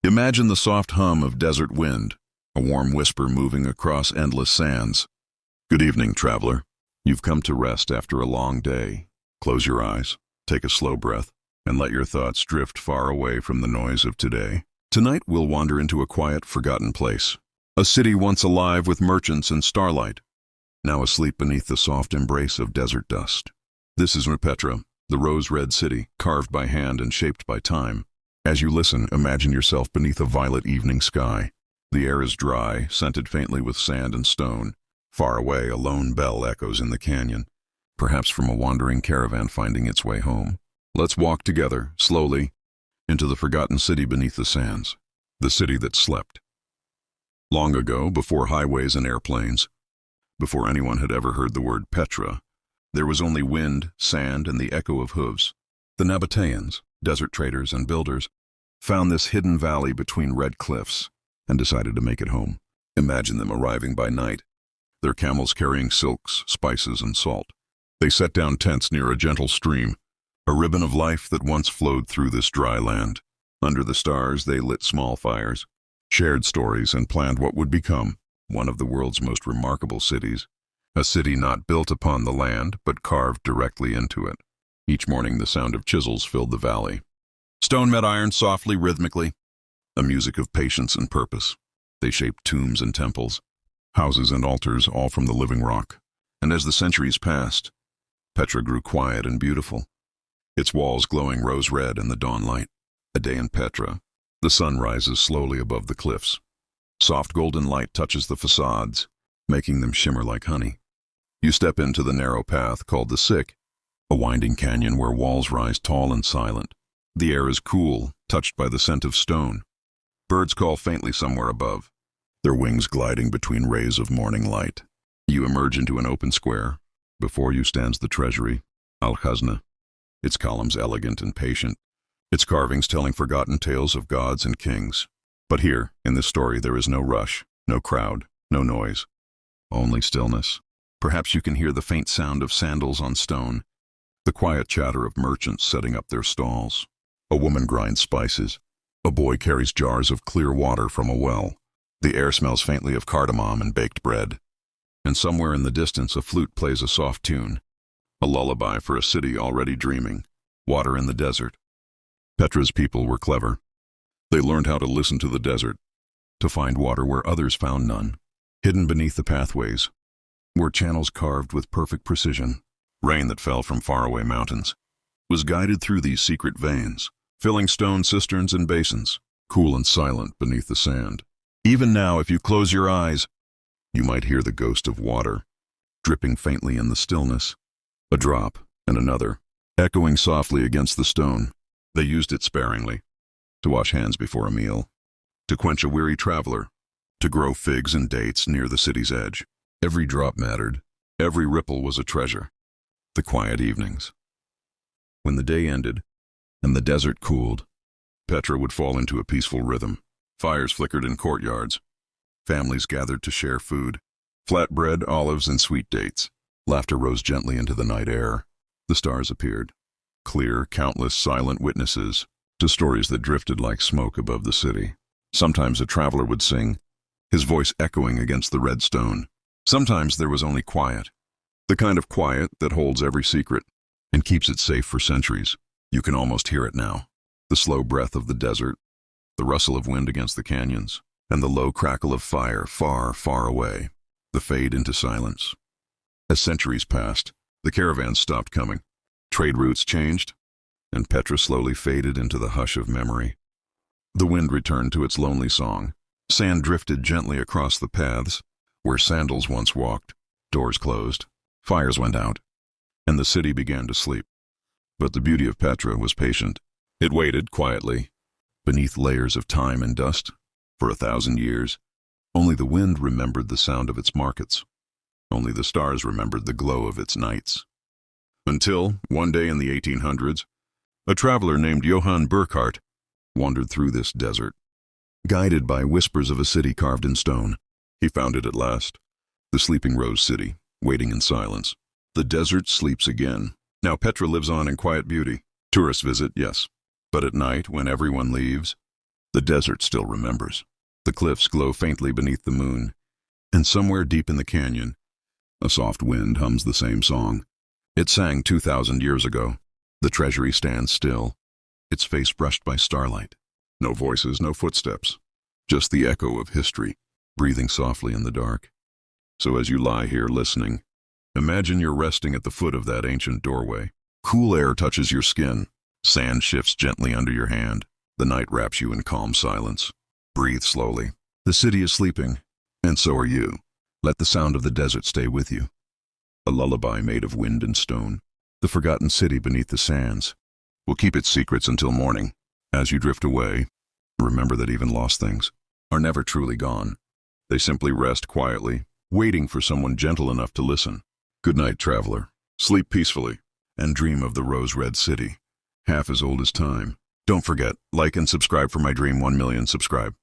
Imagine the soft hum of desert wind, a warm whisper moving across endless sands. Good evening, traveler. You've come to rest after a long day. Close your eyes, take a slow breath, and let your thoughts drift far away from the noise of today. Tonight we'll wander into a quiet, forgotten place. A city once alive with merchants and starlight, now asleep beneath the soft embrace of desert dust. This is Petra, the rose-red city, carved by hand and shaped by time. As you listen, imagine yourself beneath a violet evening sky. The air is dry, scented faintly with sand and stone. Far away, a lone bell echoes in the canyon, perhaps from a wandering caravan finding its way home. Let's walk together, slowly, into the forgotten city beneath the sands, the city that slept. Long ago, before highways and airplanes, before anyone had ever heard the word Petra, there was only wind, sand, and the echo of hooves. The Nabateans, desert traders and builders, found this hidden valley between red cliffs and decided to make it home. Imagine them arriving by night, their camels carrying silks, spices, and salt. They set down tents near a gentle stream, a ribbon of life that once flowed through this dry land. Under the stars, they lit small fires, shared stories, and planned what would become one of the world's most remarkable cities, a city not built upon the land, but carved directly into it. Each morning, the sound of chisels filled the valley. Stone met iron softly, rhythmically, a music of patience and purpose. They shaped tombs and temples, houses and altars, all from the living rock. And as the centuries passed, Petra grew quiet and beautiful, its walls glowing rose-red in the dawn light. A day in Petra. The sun rises slowly above the cliffs. Soft golden light touches the facades, making them shimmer like honey. You step into the narrow path called the Sick, a winding canyon where walls rise tall and silent. The air is cool, touched by the scent of stone. Birds call faintly somewhere above, their wings gliding between rays of morning light. You emerge into an open square. Before you stands the treasury, Al-Khazna, its columns elegant and patient, its carvings telling forgotten tales of gods and kings. But here, in this story, there is no rush, no crowd, no noise, only stillness. Perhaps you can hear the faint sound of sandals on stone, the quiet chatter of merchants setting up their stalls. A woman grinds spices. A boy carries jars of clear water from a well. The air smells faintly of cardamom and baked bread. And somewhere in the distance, a flute plays a soft tune, a lullaby for a city already dreaming. Water in the desert. Petra's people were clever. They learned how to listen to the desert, to find water where others found none. Hidden beneath the pathways were channels carved with perfect precision. Rain that fell from faraway mountains was guided through these secret veins, filling stone cisterns and basins, cool and silent beneath the sand. Even now, if you close your eyes, you might hear the ghost of water, dripping faintly in the stillness. A drop, and another, echoing softly against the stone. They used it sparingly, to wash hands before a meal, to quench a weary traveler, to grow figs and dates near the city's edge. Every drop mattered, every ripple was a treasure. The quiet evenings. When the day ended, and the desert cooled, Petra would fall into a peaceful rhythm. Fires flickered in courtyards. Families gathered to share food. Flatbread, olives, and sweet dates. Laughter rose gently into the night air. The stars appeared, clear, countless silent witnesses to stories that drifted like smoke above the city. Sometimes a traveler would sing, his voice echoing against the red stone. Sometimes there was only quiet, the kind of quiet that holds every secret and keeps it safe for centuries. You can almost hear it now, the slow breath of the desert, the rustle of wind against the canyons, and the low crackle of fire far, far away, the fade into silence. As centuries passed, the caravans stopped coming. Trade routes changed, and Petra slowly faded into the hush of memory. The wind returned to its lonely song. Sand drifted gently across the paths where sandals once walked. Doors closed, fires went out, and the city began to sleep. But the beauty of Petra was patient. It waited quietly, beneath layers of time and dust, for 1,000 years. Only the wind remembered the sound of its markets. Only the stars remembered the glow of its nights. Until, one day in the 1800s, a traveler named Johann Burckhardt wandered through this desert. Guided by whispers of a city carved in stone, he found it at last, the sleeping rose city, waiting in silence. The desert sleeps again. Now Petra lives on in quiet beauty. Tourists visit, yes, but at night, when everyone leaves, The desert still remembers. The cliffs glow faintly beneath the moon, and somewhere deep in the canyon, a soft wind hums the same song. It sang 2,000 years ago. The treasury stands still, its face brushed by starlight. No voices, no footsteps, just the echo of history, breathing softly in the dark. So as you lie here listening, imagine you're resting at the foot of that ancient doorway. Cool air touches your skin. Sand shifts gently under your hand. The night wraps you in calm silence. Breathe slowly. The city is sleeping, and so are you. Let the sound of the desert stay with you. A lullaby made of wind and stone. The forgotten city beneath the sands. We'll keep its secrets until morning. As you drift away, remember that even lost things are never truly gone. They simply rest quietly, waiting for someone gentle enough to listen. Good night, traveler. Sleep peacefully, and dream of the rose-red city, half as old as time. Don't forget, like and subscribe for my dream 1 million subscribe.